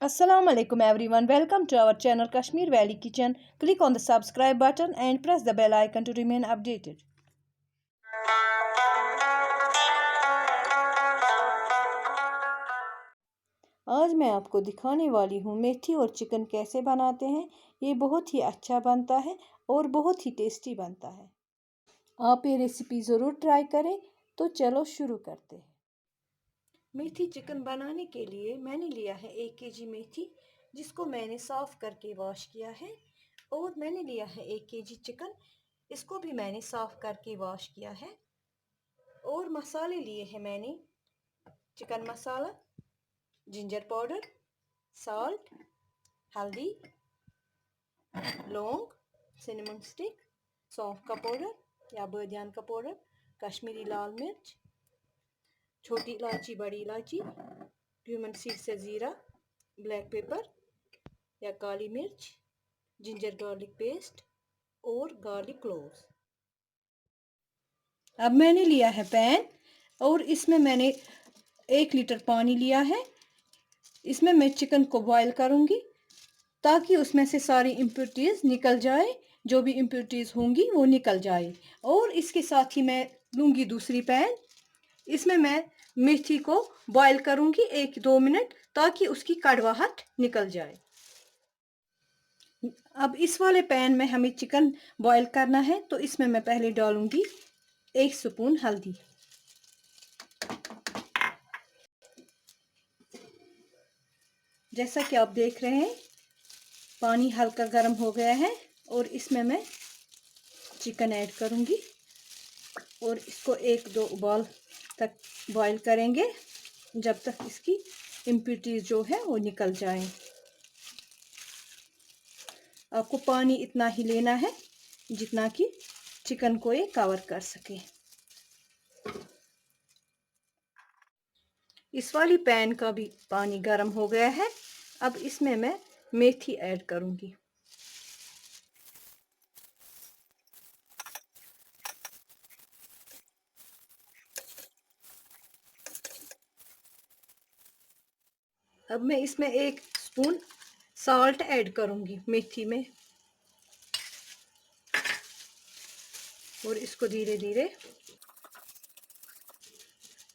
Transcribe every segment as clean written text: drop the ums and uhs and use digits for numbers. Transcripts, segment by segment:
Assalamu alaikum everyone. Welcome to our channel Kashmir Valley Kitchen. Click on the subscribe button and press the bell icon to remain updated. आज मैं आपको दिखाने वाली हूँ मेथी और chicken कैसे बनाते हैं। ये बहुत ही अच्छा बनता है और बहुत ही टेस्टी बनता है। आप ये रेसिपी ज़रूर ट्राई करें। तो चलो शुरू करते हैं। मेथी चिकन बनाने के लिए मैंने लिया है 1 kg मेथी, जिसको मैंने साफ़ करके वॉश किया है। और मैंने लिया है 1 kg चिकन, इसको भी मैंने साफ़ करके वॉश किया है। और मसाले लिए हैं मैंने चिकन मसाला, जिंजर पाउडर, साल्ट, हल्दी, लौंग, सिनेमन स्टिक, सौंफ का पाउडर या बादियान का पाउडर, कश्मीरी लाल मिर्च, छोटी इलायची, बड़ी इलायची, क्यूमन सीड से ज़ीरा, ब्लैक पेपर या काली मिर्च, जिंजर गार्लिक पेस्ट और गार्लिक क्लोव्स। अब मैंने लिया है पैन और इसमें मैंने 1 लीटर पानी लिया है। इसमें मैं चिकन को बॉईल करूंगी ताकि उसमें से सारी इम्प्योरिटीज़ निकल जाए, जो भी इम्प्योरिटीज़ होंगी वो निकल जाए। और इसके साथ ही मैं लूँगी दूसरी पैन, इसमें मैं मेथी को बॉईल करूंगी 1-2 मिनट ताकि उसकी कड़वाहट निकल जाए। अब इस वाले पैन में हमें चिकन बॉईल करना है, तो इसमें मैं पहले डालूंगी 1 स्पून हल्दी। जैसा कि आप देख रहे हैं पानी हल्का गर्म हो गया है और इसमें मैं चिकन ऐड करूंगी और इसको 1-2 उबाल तक बॉईल करेंगे, जब तक इसकी इम्प्योरिटीज़ जो है वो निकल जाए। आपको पानी इतना ही लेना है जितना कि चिकन को ये कवर कर सके। इस वाली पैन का भी पानी गर्म हो गया है। अब इसमें मैं मेथी ऐड करूंगी। अब मैं इसमें 1 स्पून साल्ट ऐड करूंगी मेथी में और इसको धीरे धीरे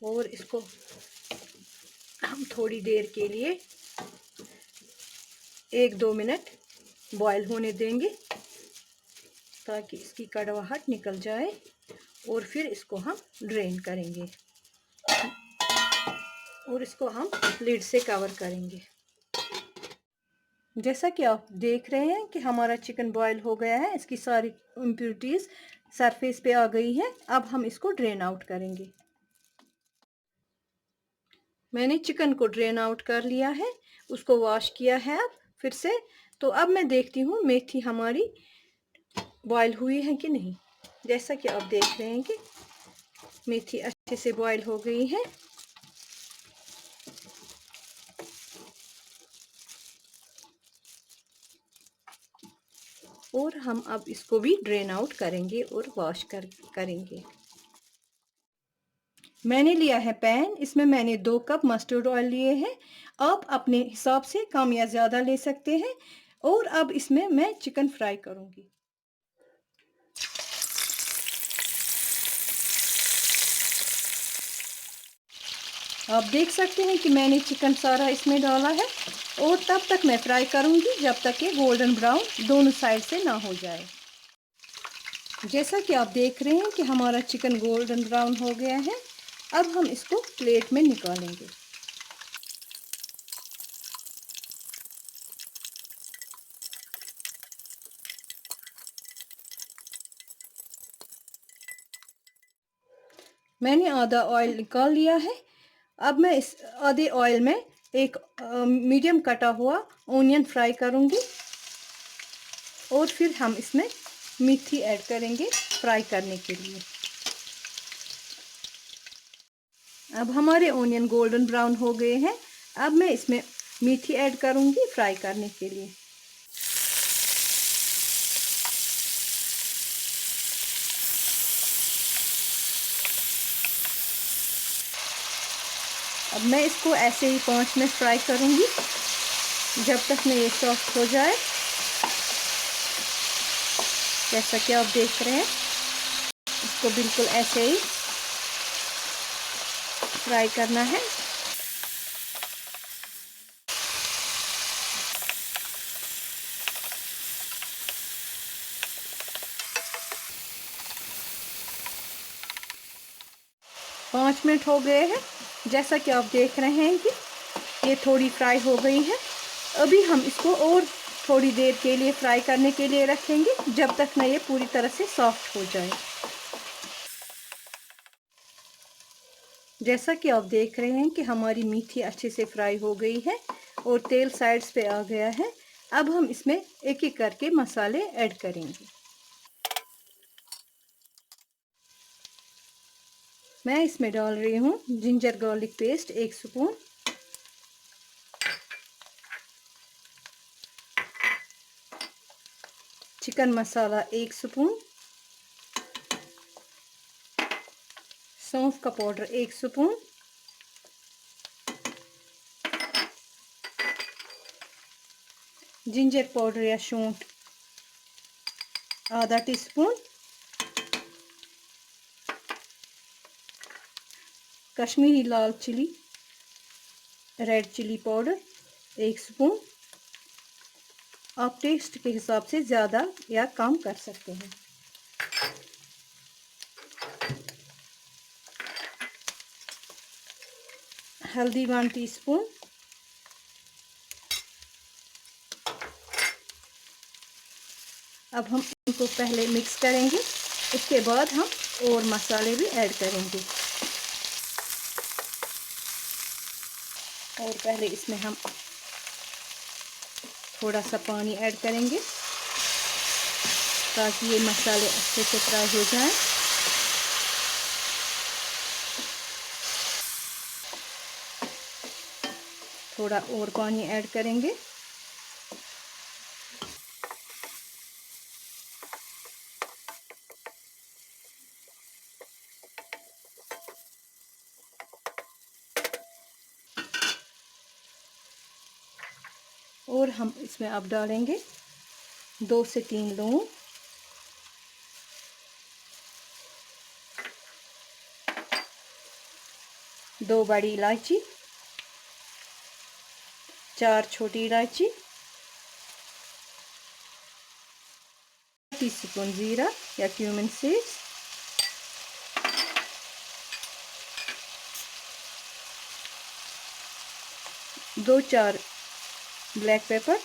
और इसको हम थोड़ी देर के लिए 1-2 मिनट बॉईल होने देंगे ताकि इसकी कड़वाहट निकल जाए और फिर इसको हम ड्रेन करेंगे और इसको हम लिड से कवर करेंगे। जैसा कि आप देख रहे हैं कि हमारा चिकन बॉईल हो गया है, इसकी सारी इम्प्योरिटीज़ सरफेस पे आ गई है। अब हम इसको ड्रेन आउट करेंगे। मैंने चिकन को ड्रेन आउट कर लिया है, उसको वॉश किया है अब फिर से। तो अब मैं देखती हूँ मेथी हमारी बॉईल हुई है कि नहीं। जैसा कि आप देख रहे हैं कि मेथी अच्छे से बॉईल हो गई है। और हम अब इसको भी ड्रेन आउट करेंगे और वॉश करेंगे। मैंने लिया है पैन, इसमें मैंने 2 कप मस्टर्ड ऑयल लिए हैं। आप अपने हिसाब से कम या ज़्यादा ले सकते हैं। और अब इसमें मैं चिकन फ्राई करूंगी। आप देख सकते हैं कि मैंने चिकन सारा इसमें डाला है और तब तक मैं फ्राई करूंगी जब तक ये गोल्डन ब्राउन दोनों साइड से ना हो जाए। जैसा कि आप देख रहे हैं कि हमारा चिकन गोल्डन ब्राउन हो गया है। अब हम इसको प्लेट में निकालेंगे। मैंने आधा ऑयल निकाल लिया है। अब मैं इस आधे ऑयल में एक मीडियम कटा हुआ ओनियन फ्राई करूंगी और फिर हम इसमें मेथी ऐड करेंगे फ्राई करने के लिए। अब हमारे ओनियन गोल्डन ब्राउन हो गए हैं। अब मैं इसमें मेथी ऐड करूंगी फ्राई करने के लिए। अब मैं इसको ऐसे ही 5 मिनट फ्राई करूंगी। जब तक में ये सॉफ्ट हो जाए, जैसा कि आप देख रहे हैं, इसको बिल्कुल ऐसे ही फ्राई करना है। पाँच मिनट हो गए हैं। जैसा कि आप देख रहे हैं कि ये थोड़ी फ्राई हो गई है। अभी हम इसको और थोड़ी देर के लिए फ्राई करने के लिए रखेंगे, जब तक ना ये पूरी तरह से सॉफ्ट हो जाए। जैसा कि आप देख रहे हैं कि हमारी मीठी अच्छे से फ्राई हो गई है और तेल साइड्स पे आ गया है। अब हम इसमें एक एक करके मसाले ऐड करेंगे। मैं इसमें डाल रही हूँ ginger garlic paste 1 spoon, chicken masala 1 spoon, सौंफ का पाउडर 1 स्पून, जिंजर पाउडर या शौंठ आधा टीस्पून, कश्मीरी लाल chilli red chilli powder 1 spoon. आप टेस्ट के हिसाब से ज़्यादा या कम कर सकते हैं। हल्दी 1 टीस्पून, अब हम इनको पहले मिक्स करेंगे, उसके बाद हम और मसाले भी ऐड करेंगे। और पहले इसमें हम थोड़ा सा पानी ऐड करेंगे ताकि ये मसाले अच्छे से फ्राई हो जाएं। थोड़ा और पानी ऐड करेंगे। और हम इसमें अब डालेंगे 2 से 3 लौंग, 2 बड़ी इलायची, 4 छोटी इलायची, टीस्पून जीरा या cumin seeds, 2-4 black pepper,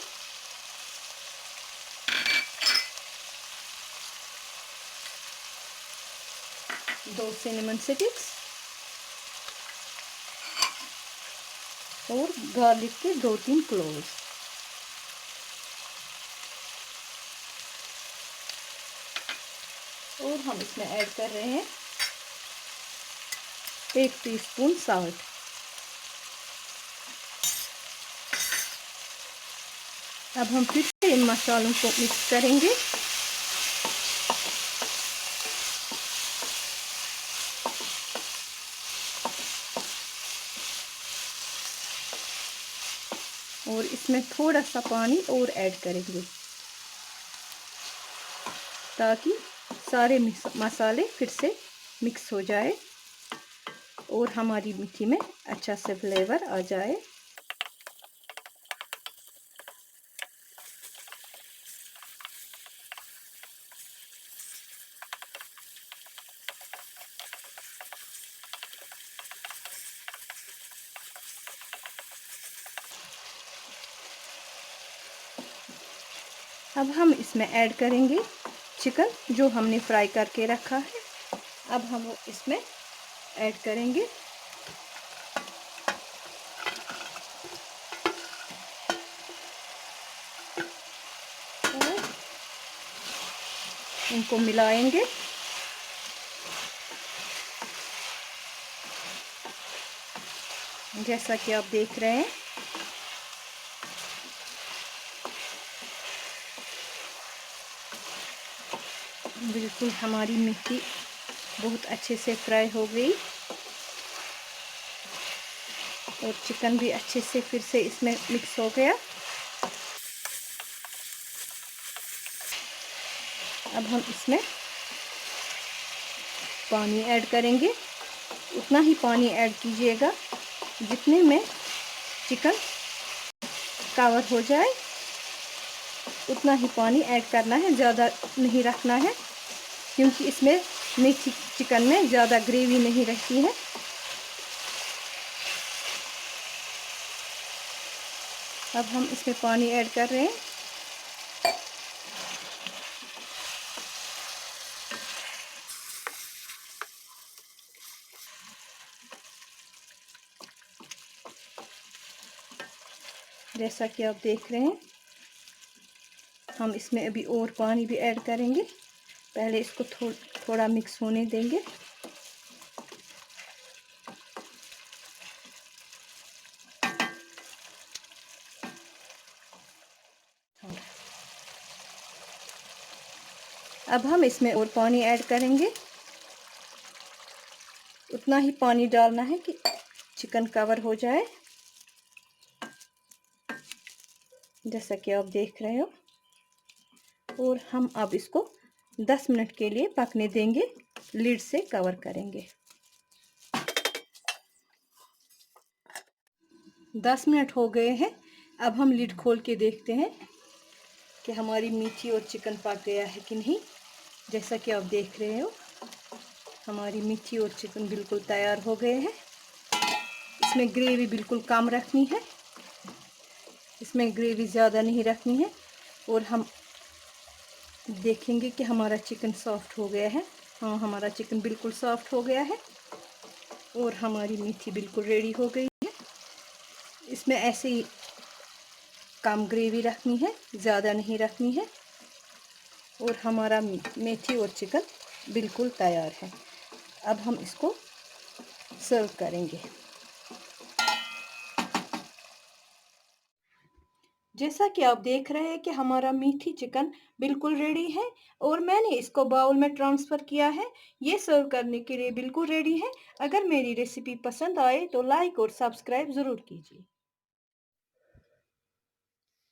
2 cinnamon sticks और गार्लिक के 2-3 क्लोव्स। और हम इसमें ऐड कर रहे हैं 1 टीस्पून साल्ट। अब हम फिर से इन मसालों को मिक्स करेंगे। और इसमें थोड़ा सा पानी और ऐड करेंगे ताकि सारे मसाले फिर से मिक्स हो जाए और हमारी मीठी में अच्छा से फ्लेवर आ जाए। अब हम इसमें ऐड करेंगे चिकन जो हमने फ्राई करके रखा है। अब हम इसमें ऐड करेंगे। और इनको मिलाएंगे। जैसा कि आप देख रहे हैं बिल्कुल हमारी मीठी बहुत अच्छे से फ्राई हो गई और चिकन भी अच्छे से फिर से इसमें मिक्स हो गया। अब हम इसमें पानी ऐड करेंगे। उतना ही पानी ऐड कीजिएगा जितने में चिकन कवर हो जाए, उतना ही पानी ऐड करना है, ज़्यादा नहीं रखना है, क्योंकि इसमें मीठी चिकन में ज़्यादा ग्रेवी नहीं रहती है। अब हम इसमें पानी ऐड कर रहे हैं। जैसा कि आप देख रहे हैं, हम इसमें अभी और पानी भी ऐड करेंगे। पहले इसको थोड़ा मिक्स होने देंगे। अब हम इसमें और पानी ऐड करेंगे। उतना ही पानी डालना है कि चिकन कवर हो जाए, जैसा कि आप देख रहे हो। और हम अब इसको 10 मिनट के लिए पकने देंगे, लिड से कवर करेंगे। 10 मिनट हो गए हैं। अब हम लिड खोल के देखते हैं कि हमारी मीठी और चिकन पक गया है कि नहीं। जैसा कि आप देख रहे हो, हमारी मीठी और चिकन बिल्कुल तैयार हो गए हैं। इसमें ग्रेवी बिल्कुल कम रखनी है, इसमें ग्रेवी ज़्यादा नहीं रखनी है। और हम देखेंगे कि हमारा चिकन सॉफ्ट हो गया है। हाँ, हमारा चिकन बिल्कुल सॉफ्ट हो गया है और हमारी मीठी बिल्कुल रेडी हो गई है। इसमें ऐसे ही कम ग्रेवी रखनी है, ज़्यादा नहीं रखनी है। और हमारा मेथी और चिकन बिल्कुल तैयार है। अब हम इसको सर्व करेंगे। जैसा कि आप देख रहे हैं कि हमारा मीठी चिकन बिल्कुल रेडी है और मैंने इसको बाउल में ट्रांसफ़र किया है। ये सर्व करने के लिए बिल्कुल रेडी है। अगर मेरी रेसिपी पसंद आए तो लाइक और सब्सक्राइब ज़रूर कीजिए।